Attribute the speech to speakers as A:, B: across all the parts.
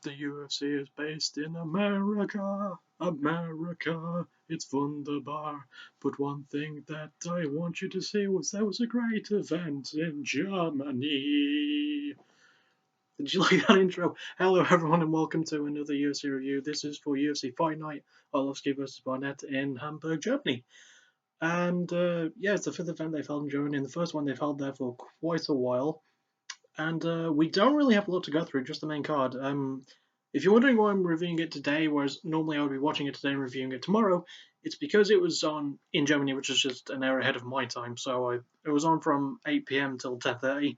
A: The UFC is based in America. America, it's wunderbar. But one thing that I want you to see was there was a great event in Germany. Did you like that intro? Hello, everyone, and welcome to another UFC review. This is for UFC Fight Night, Arlovski vs. Barnett in Hamburg, Germany. And yeah, it's the fifth event they've held in Germany, and the first one they've held there for quite a while. And we don't really have a lot to go through, just the main card. If you're wondering why I'm reviewing it today, whereas normally I would be watching it today and reviewing it tomorrow, it's because it was on in Germany, which is just an hour ahead of my time. So it was on from 8 p.m. till 10:30.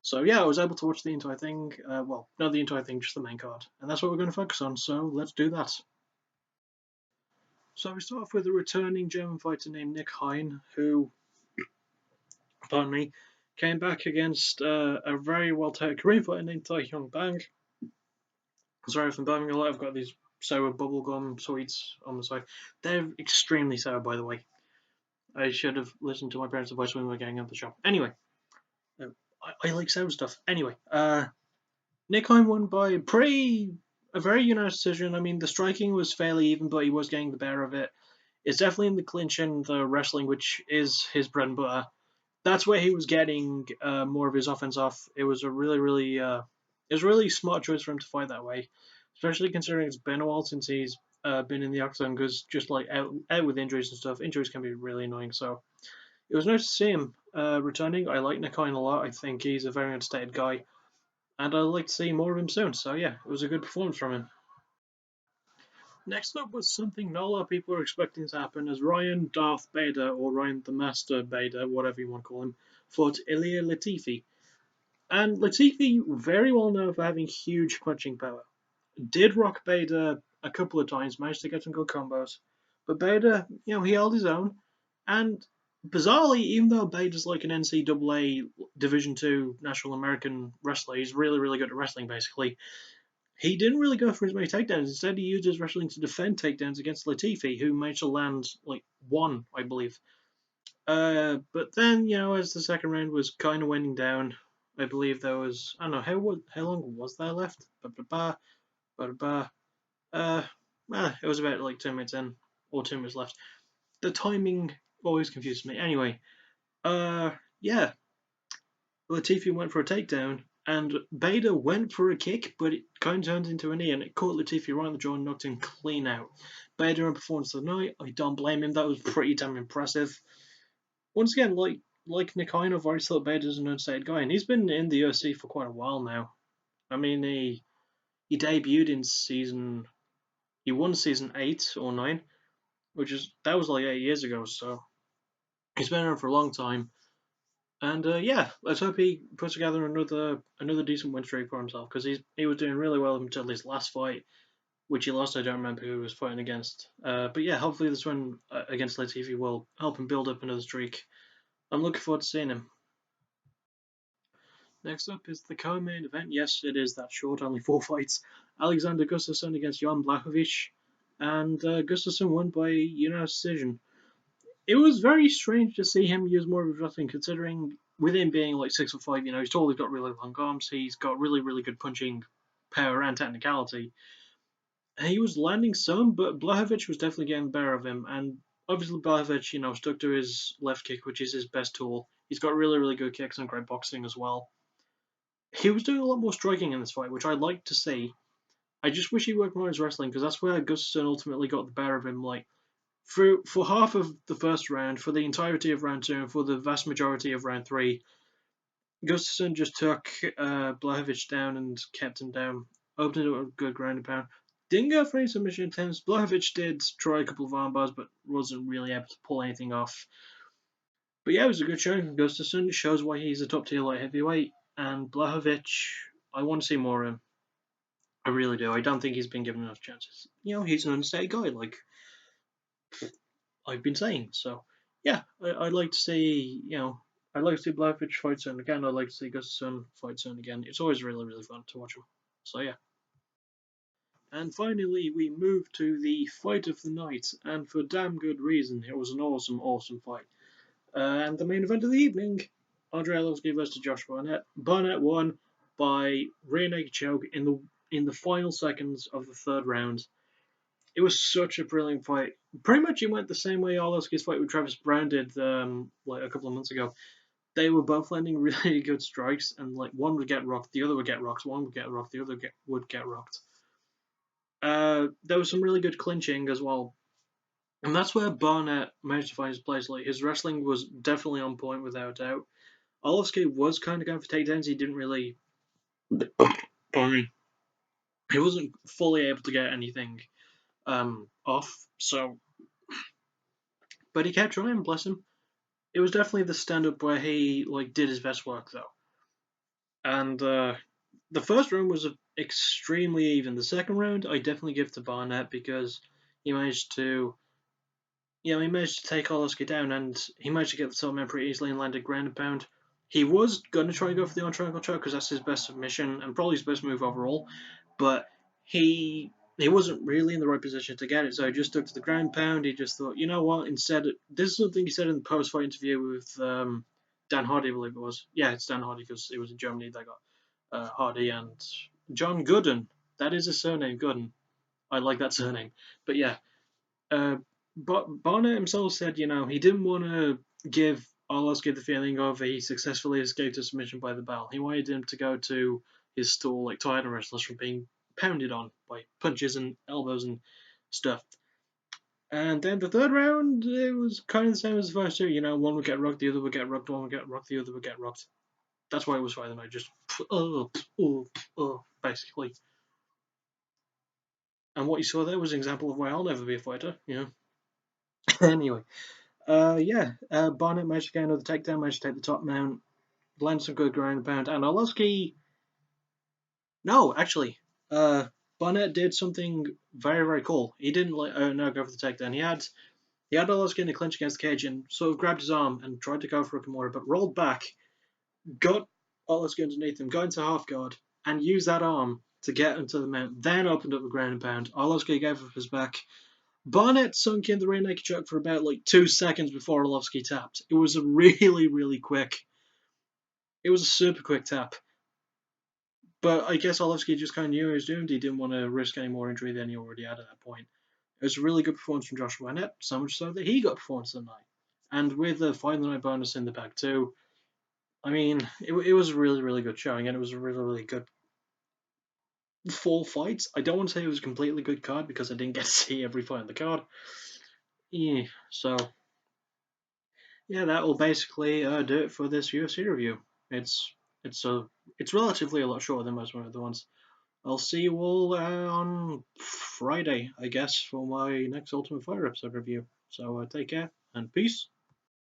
A: So yeah, I was able to watch the entire thing. Well, not the entire thing, just the main card, and that's what we're going to focus on. So let's do that. So we start off with a returning German fighter named Nick Hein, who, pardon me, came back against a very well-touted Korean fighter named Tai Hyung Bang. Sorry if I'm bumming a lot. I've got these sour bubblegum sweets on the side. They're extremely sour, by the way. I should have listened to my parents' advice when we were getting out of the shop. Anyway, I like sour stuff. Anyway, Nick Hein won by a very unanimous decision. I mean, the striking was fairly even, but he was getting the better of it. It's definitely in the clinch and the wrestling, which is his bread and butter. That's where he was getting more of his offense off. It was a really smart choice for him to fight that way, especially considering it's been a while since he's been in the octagon, because just like out with injuries and stuff, injuries can be really annoying. So it was nice to see him returning. I like Nick Hein a lot. I think he's a very understated guy, and I'd like to see more of him soon. So yeah, it was a good performance from him. Next up was something not a lot of people were expecting to happen, as Ryan Darth Bader, or Ryan the Master Bader, whatever you want to call him, fought Ilia Latifi. And Latifi, very well known for having huge punching power, did rock Bader a couple of times, managed to get some good combos. But Bader, he held his own. And bizarrely, even though Bader's like an NCAA Division II National American wrestler, he's really good at wrestling, basically. He didn't really go for as many takedowns. Instead, he used his wrestling to defend takedowns against Latifi, who managed to land like one, I believe. But then, as the second round was kind of winding down, I believe there was, I don't know, how long was there left? It was about like 2 minutes in, or 2 minutes left. The timing always confuses me. Anyway, yeah, Latifi went for a takedown, and Bader went for a kick, but it kind of turned into a knee, and it caught Latifi right in the jaw and knocked him clean out. Bader in performance of the night, I don't blame him. That was pretty damn impressive. Once again, like Nick Hein, I've already thought Bader's an understated guy, and he's been in the UFC for quite a while now. I mean, he debuted in he won season 8 or 9, that was like 8 years ago, so he's been around for a long time. And yeah, let's hope he puts together another decent win streak for himself, because he was doing really well until his last fight, which he lost. I don't remember who he was fighting against. But yeah, hopefully this win against Latifi will help him build up another streak. I'm looking forward to seeing him. Next up is the co-main event. Yes, it is that short, only 4 fights. Alexander Gustafsson against Jan Blachowicz, and Gustafsson won by unanimous decision. It was very strange to see him use more of his wrestling, considering with him being like 6'5", he's tall, he's got really long arms, he's got really good punching power and technicality. He was landing some, but Blachowicz was definitely getting the better of him, and obviously Blachowicz, stuck to his left kick, which is his best tool. He's got really good kicks and great boxing as well. He was doing a lot more striking in this fight, which I'd like to see. I just wish he worked more on his wrestling, because that's where Gustafsson ultimately got the better of him. Like, for half of the first round, for the entirety of round 2, and for the vast majority of round 3, Gustafsson just took Blachowicz down and kept him down, opened up a good ground and pound. Didn't go for any submission attempts. Blachowicz did try a couple of armbars, but wasn't really able to pull anything off. But yeah, it was a good showing from Gustafsson. It shows why he's a top tier light heavyweight. And Blachowicz, I want to see more of him. I really do. I don't think he's been given enough chances. He's an understated guy, like I've been saying. So yeah, I'd like to see, I'd like to see Blachowicz fight soon again. I'd like to see Gustafsson fight soon again. It's always really fun to watch him. So yeah. And finally, we move to the fight of the night, and for damn good reason. It was an awesome fight. And the main event of the evening, Andrei Arlovski vs. Josh Barnett. Barnett won by rear naked choke in the in the final seconds of the third round. It was such a brilliant fight. Pretty much it went the same way Arlovski's fight with Travis Brown did like a couple of months ago. They were both landing really good strikes, and like one would get rocked, the other would get rocked, one would get rocked, the other would get rocked. There was some really good clinching as well, and that's where Barnett managed to find his place. Like his wrestling was definitely on point without doubt. Arlovski was kind of going for takedowns. He didn't really, pardon, he wasn't fully able to get anything off. So, but he kept trying. Bless him. It was definitely the stand up where he like did his best work though. And the first round was extremely even. The second round, I definitely give to Barnett because he managed to, he managed to take Arlovski down, and he managed to get the top man pretty easily and landed ground and pound. He was going to try and go for the on triangle choke because that's his best submission and probably his best move overall, but he wasn't really in the right position to get it, so he just stuck to the ground pound. He just thought, you know what, instead, this is something he said in the post fight interview with Dan Hardy, I believe it was. Yeah, it's Dan Hardy because it was in Germany they got Hardy and John Gooden. That is his surname, Gooden. I like that surname. But yeah, but Barnett himself said, he didn't want to give Arlovski the feeling of he successfully escaped a submission by the bell. He wanted him to go to his stall like tired wrestlers from being pounded on by punches and elbows and stuff. And then the third round, it was kind of the same as the first two. One would get rocked, the other would get rocked, one would get rocked, the other would get rocked. That's why it was fight of the night. Just basically. And what you saw there was an example of why I'll never be a fighter. Anyway, Barnett managed to get another takedown, managed to take the top mount, land some good ground and pound, and Arlovski. No, actually, Barnett did something very, very cool. He didn't go for the takedown. He had Arlovski in the clinch against the cage and sort of grabbed his arm and tried to go for a Kimura, but rolled back, got Arlovski underneath him, got into half guard, and used that arm to get into the mount. Then opened up the ground and pound. Arlovski gave up his back. Barnett sunk in the rear naked choke for about 2 seconds before Arlovski tapped. It was a really, really quick. It was a super quick tap. But I guess Arlovski just kind of knew he was doomed. He didn't want to risk any more injury than he already had at that point. It was a really good performance from Josh Barnett, so much so that he got performance of the night. And with the fight of the night bonus in the bag too, I mean, it was a really, really good showing, and it was a really, really good 4 fights. I don't want to say it was a completely good card because I didn't get to see every fight on the card. Yeah, so yeah, that will basically do it for this UFC review. It's it's a it's relatively a lot shorter than most of my other ones. I'll see you all on Friday, I guess, for my next Ultimate Fighter episode review. So take care and peace.